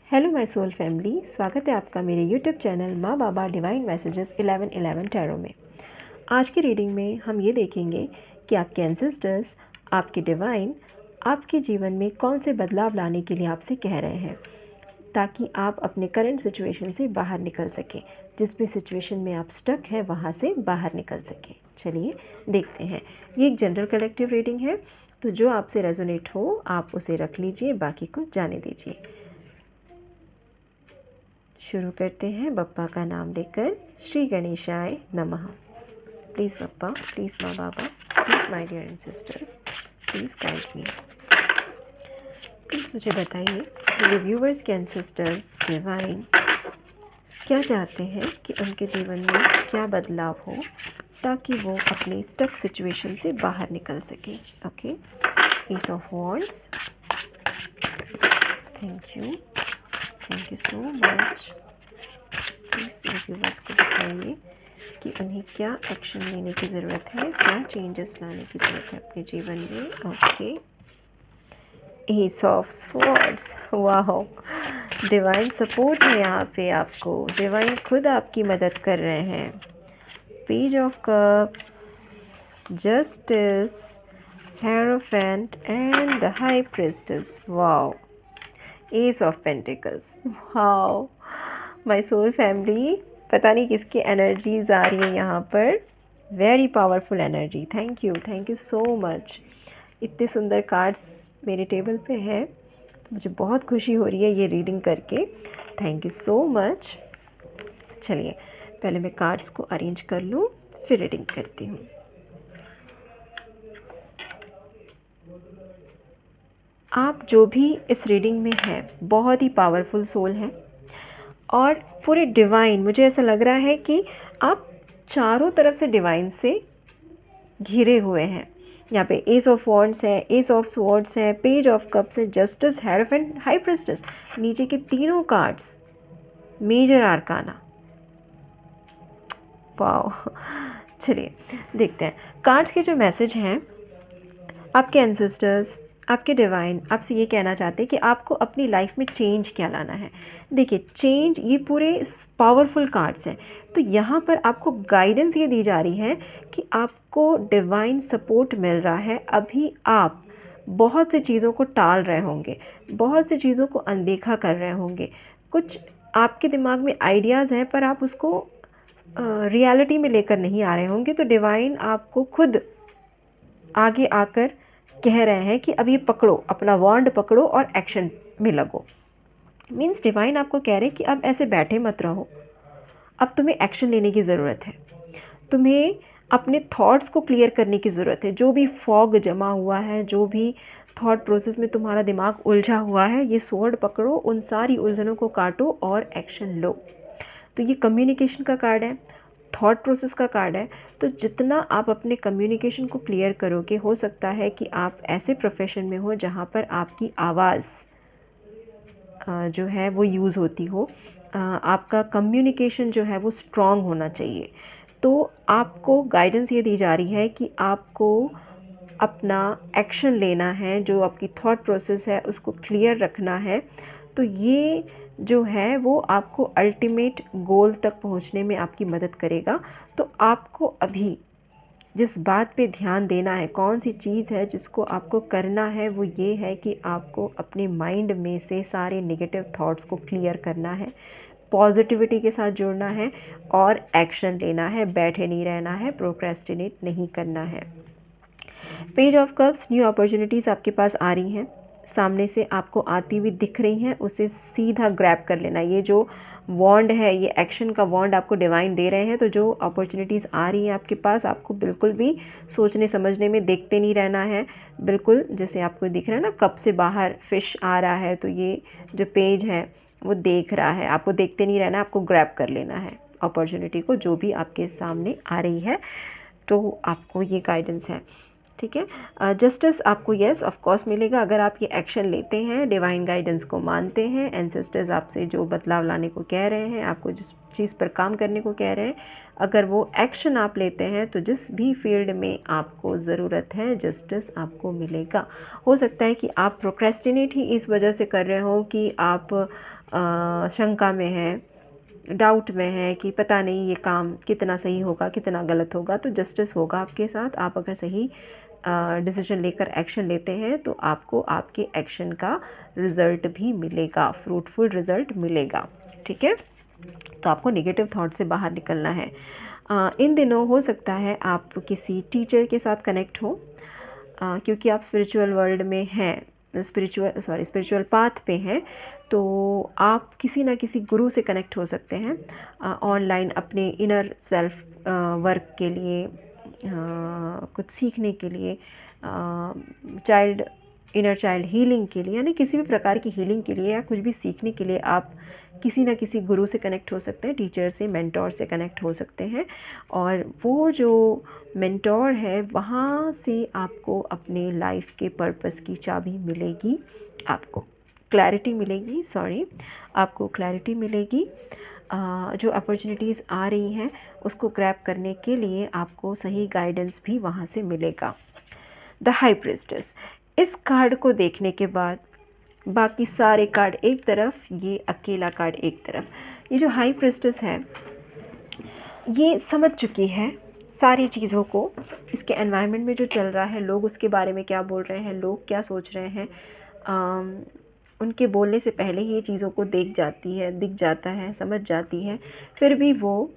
Hello my soul family, स्वागत है आपका मेरे यूट्यूब चैनल माँ बाबा डिवाइन मैसेजेस 1111 टैरो में। आज की रीडिंग में हम ये देखेंगे कि आपके एंसेस्टर्स, आपके डिवाइन आपके जीवन में कौन से बदलाव लाने के लिए आपसे कह रहे हैं, ताकि आप अपने करंट सिचुएशन से बाहर निकल सकें। जिस भी सिचुएशन में आप स्टक हैं वहाँ से बाहर निकल सकें। चलिए देखते हैं। ये एक जनरल कलेक्टिव रीडिंग है, तो जो आपसे रेजोनेट हो आप उसे रख लीजिए, बाकी को जाने दीजिए। शुरू करते हैं बप्पा का नाम लेकर। श्री गणेशाय नमः। प्लीज़ बप्पा, प्लीज़ माँ बाबा, please my dear ancestors, please guide me. Please मुझे बताइए मेरे व्यूवर्स के एंसेस्टर्स डिवाइन क्या चाहते हैं कि उनके जीवन में क्या बदलाव हो, ताकि वो अपने स्टक सिचुएशन से बाहर निकल सके। Okay, S of wands, thank you so much. Please मेरे व्यूवर्स को बताइए कि उन्हें क्या एक्शन लेने की ज़रूरत है, क्या चेंजेस लाने की ज़रूरत है अपने जीवन में। ओके, एस ऑफ स्वॉर्ड्स, वाह, डिवाइन सपोर्ट है यहाँ पे। आपको डिवाइन खुद आपकी मदद कर रहे हैं। Page of cups, justice, hierophant and the high priestess. Wow, ace of pentacles. Wow my soul family, पता नहीं किसकी एनर्जीज आ रही है यहाँ पर। Very powerful energy. Thank you so much. इतने सुंदर कार्ड्स मेरे टेबल पे हैं, तो मुझे बहुत खुशी हो रही है ये रीडिंग करके। Thank you so much. चलिए पहले मैं कार्ड्स को अरेंज कर लूँ, फिर रीडिंग करती हूँ। आप जो भी इस रीडिंग में हैं बहुत ही पावरफुल सोल हैं, और पूरे डिवाइन, मुझे ऐसा लग रहा है कि आप चारों तरफ से डिवाइन से घिरे हुए हैं। यहाँ पे एस ऑफ वॉन्ड्स है, एस ऑफ स्वॉर्ड्स है, पेज ऑफ कप्स है, जस्टिस, हेरोफेंट, हाई प्रिस्टेस। नीचे के तीनों कार्ड्स मेजर आर्काना। वाओ, चलिए देखते हैं कार्ड्स के जो मैसेज हैं। आपके एंसेस्टर्स, आपके डिवाइन आपसे ये कहना चाहते हैं कि आपको अपनी लाइफ में चेंज क्या लाना है। देखिए चेंज, ये पूरे पावरफुल कार्ड्स हैं, तो यहाँ पर आपको गाइडेंस ये दी जा रही है कि आपको डिवाइन सपोर्ट मिल रहा है। अभी आप बहुत सी चीज़ों को टाल रहे होंगे, बहुत सी चीज़ों को अनदेखा कर रहे होंगे। कुछ आपके दिमाग में आइडियाज़ हैं पर आप उसको रियलिटी में लेकर नहीं आ रहे होंगे, तो डिवाइन आपको खुद आगे आकर कह रहे हैं कि अब ये पकड़ो, अपना वॉन्ड पकड़ो और एक्शन में लगो। मीन्स डिवाइन आपको कह रहे हैं कि अब ऐसे बैठे मत रहो, अब तुम्हें एक्शन लेने की ज़रूरत है। तुम्हें अपने थॉट्स को क्लियर करने की ज़रूरत है। जो भी फॉग जमा हुआ है, जो भी थॉट प्रोसेस में तुम्हारा दिमाग उलझा हुआ है, ये स्वॉर्ड पकड़ो, उन सारी उलझनों को काटो और एक्शन लो। तो ये कम्युनिकेशन का कार्ड है, थॉट प्रोसेस का कार्ड है। तो जितना आप अपने कम्युनिकेशन को क्लियर करोगे, हो सकता है कि आप ऐसे प्रोफेशन में हो जहाँ पर आपकी आवाज़ जो है वो यूज़ होती हो। आपका कम्युनिकेशन जो है वो स्ट्रॉन्ग होना चाहिए। तो आपको गाइडेंस ये दी जा रही है कि आपको अपना एक्शन लेना है, जो आपकी थॉट प्रोसेस है उसको क्लियर रखना है। तो ये जो है वो आपको अल्टीमेट गोल तक पहुंचने में आपकी मदद करेगा। तो आपको अभी जिस बात पे ध्यान देना है, कौन सी चीज़ है जिसको आपको करना है, वो ये है कि आपको अपने माइंड में से सारे नेगेटिव थॉट्स को क्लियर करना है, पॉजिटिविटी के साथ जुड़ना है और एक्शन लेना है। बैठे नहीं रहना है, प्रोक्रेस्टिनेट नहीं करना है। Page of cups, new opportunities आपके पास आ रही हैं, सामने से आपको आती हुई दिख रही हैं, उसे सीधा ग्रैब कर लेना। ये जो वॉन्ड है, ये एक्शन का वॉन्ड आपको डिवाइन दे रहे हैं। तो जो अपॉर्चुनिटीज़ आ रही हैं आपके पास, आपको बिल्कुल भी सोचने समझने में देखते नहीं रहना है। बिल्कुल जैसे आपको दिख रहा है ना, कप से बाहर फिश आ रहा है, तो ये जो पेज है वो देख रहा है, आपको देखते नहीं रहना, आपको ग्रैब कर लेना है अपॉर्चुनिटी को, जो भी आपके सामने आ रही है। तो आपको ये गाइडेंस है, ठीक है। जस्टिस आपको येस ऑफ कोर्स मिलेगा अगर आप ये एक्शन लेते हैं, डिवाइन गाइडेंस को मानते हैं। एंसेस्टर्स आपसे जो बदलाव लाने को कह रहे हैं, आपको जिस चीज़ पर काम करने को कह रहे हैं, अगर वो एक्शन आप लेते हैं तो जिस भी फील्ड में आपको ज़रूरत है, जस्टिस आपको मिलेगा। हो सकता है कि आप प्रोक्रेस्टिनेट ही इस वजह से कर रहे हो कि आप शंका में है, डाउट में है कि पता नहीं ये काम कितना सही होगा कितना गलत होगा, तो जस्टिस होगा आपके साथ। आप अगर सही डिसीजन लेकर एक्शन लेते हैं तो आपको आपके एक्शन का रिज़ल्ट भी मिलेगा, फ्रूटफुल रिज़ल्ट मिलेगा। ठीक है, तो आपको नेगेटिव थॉट से बाहर निकलना है। इन दिनों हो सकता है आप किसी टीचर के साथ कनेक्ट हो, क्योंकि आप स्पिरिचुअल वर्ल्ड में हैं, स्पिरिचुअल पाथ पे हैं, तो आप किसी ना किसी गुरु से कनेक्ट हो सकते हैं ऑनलाइन अपने इनर सेल्फ वर्क के लिए, कुछ सीखने के लिए, इनर चाइल्ड हीलिंग के लिए, यानी किसी भी प्रकार की हीलिंग के लिए या कुछ भी सीखने के लिए आप किसी ना किसी गुरु से कनेक्ट हो सकते हैं, टीचर से, मेंटोर से कनेक्ट हो सकते हैं। और वो जो मेंटोर है वहाँ से आपको अपने लाइफ के पर्पस की चाबी मिलेगी, आपको क्लैरिटी मिलेगी, आपको क्लैरिटी मिलेगी। जो अपॉर्चुनिटीज़ आ रही हैं उसको ग्रैब करने के लिए आपको सही गाइडेंस भी वहाँ से मिलेगा। द हाई प्रिस्टेस, इस कार्ड को देखने के बाद बाकी सारे कार्ड एक तरफ, ये अकेला कार्ड एक तरफ। ये जो हाई प्रिस्टेस है ये समझ चुकी है सारी चीज़ों को, इसके एनवायरनमेंट में जो चल रहा है, लोग उसके बारे में क्या बोल रहे हैं, लोग क्या सोच रहे हैं, उनके बोलने से पहले ही ये चीज़ों को देख जाती है, दिख जाता है, समझ जाती है, फिर भी वो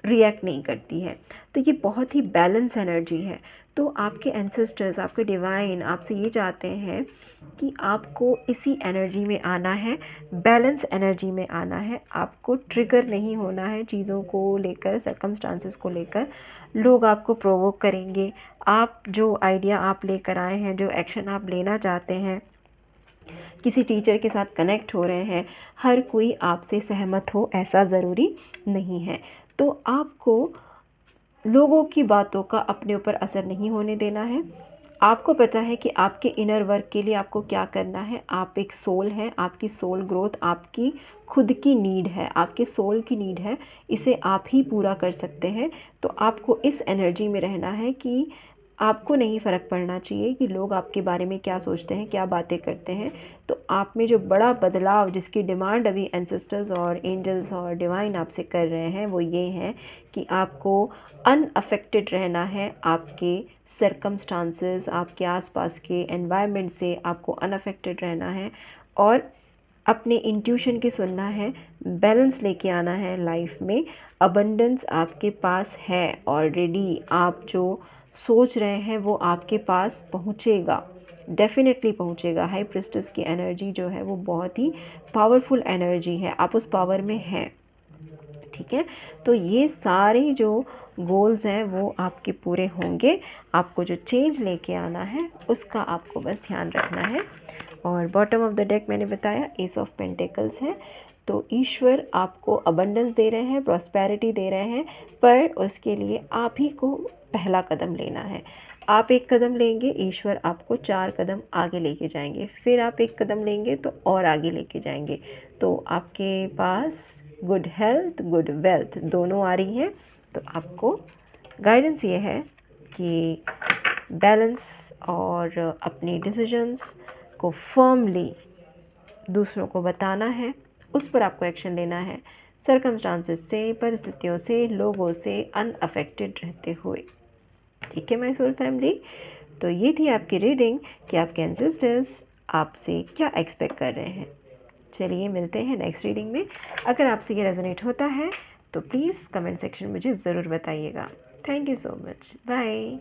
रिएक्ट नहीं करती है। तो ये बहुत ही बैलेंस एनर्जी है। तो आपके एंसेस्टर्स, आपके डिवाइन आपसे ये चाहते हैं कि आपको इसी एनर्जी में आना है, बैलेंस एनर्जी में आना है। आपको ट्रिगर नहीं होना है चीज़ों को लेकर, सर्कमस्टांसेस को लेकर। लोग आपको प्रोवोक करेंगे, आप जो आइडिया आप लेकर आए हैं, जो एक्शन आप लेना चाहते हैं, किसी टीचर के साथ कनेक्ट हो रहे हैं, हर कोई आपसे सहमत हो ऐसा ज़रूरी नहीं है। तो आपको लोगों की बातों का अपने ऊपर असर नहीं होने देना है। आपको पता है कि आपके इनर वर्क के लिए आपको क्या करना है। आप एक सोल हैं, आपकी सोल ग्रोथ आपकी खुद की नीड है, आपके सोल की नीड है, इसे आप ही पूरा कर सकते हैं। तो आपको इस एनर्जी में रहना है कि आपको नहीं फ़र्क पड़ना चाहिए कि लोग आपके बारे में क्या सोचते हैं, क्या बातें करते हैं। तो आप में जो बड़ा बदलाव जिसकी डिमांड अभी एंसेस्टर्स और एंजल्स और डिवाइन आपसे कर रहे हैं वो ये है कि आपको अनअफेक्टेड रहना है। आपके सर्कमस्टांसेस, आपके आसपास के एनवायरनमेंट से आपको अनअफेक्टेड रहना है और अपने इंट्यूशन की सुनना है, बैलेंस लेके आना है लाइफ में। अबंडेंस आपके पास है ऑलरेडी, आप जो सोच रहे हैं वो आपके पास पहुँचेगा, डेफिनेटली पहुँचेगा। हाई प्रिस्टेस की एनर्जी जो है वो बहुत ही पावरफुल एनर्जी है, आप उस पावर में हैं। ठीक है, तो ये सारे जो गोल्स हैं वो आपके पूरे होंगे। आपको जो चेंज लेके आना है उसका आपको बस ध्यान रखना है। और बॉटम ऑफ द डेक मैंने बताया एस ऑफ पेंटिकल्स है। तो ईश्वर आपको अबंडेंस दे रहे हैं, प्रॉस्पेरिटी दे रहे हैं, पर उसके लिए आप ही को पहला कदम लेना है। आप एक कदम लेंगे, ईश्वर आपको 4 कदम आगे लेके जाएंगे, फिर आप एक कदम लेंगे तो और आगे लेके जाएंगे। तो आपके पास गुड हेल्थ, गुड वेल्थ दोनों आ रही हैं। तो आपको गाइडेंस ये है कि बैलेंस और अपनी डिसीजंस को फर्मली दूसरों को बताना है, उस पर आपको एक्शन लेना है, सर्कमस्टांसेस से, परिस्थितियों से, लोगों से अनअफेक्टेड रहते हुए। ठीक है माय सोल फैमिली, तो ये थी आपकी रीडिंग कि आपके एंसेस्टर्स आपसे क्या एक्सपेक्ट कर रहे हैं। चलिए मिलते हैं नेक्स्ट रीडिंग में। अगर आपसे ये रेजोनेट होता है तो प्लीज़ कमेंट सेक्शन में मुझे ज़रूर बताइएगा। Thank you so much, bye.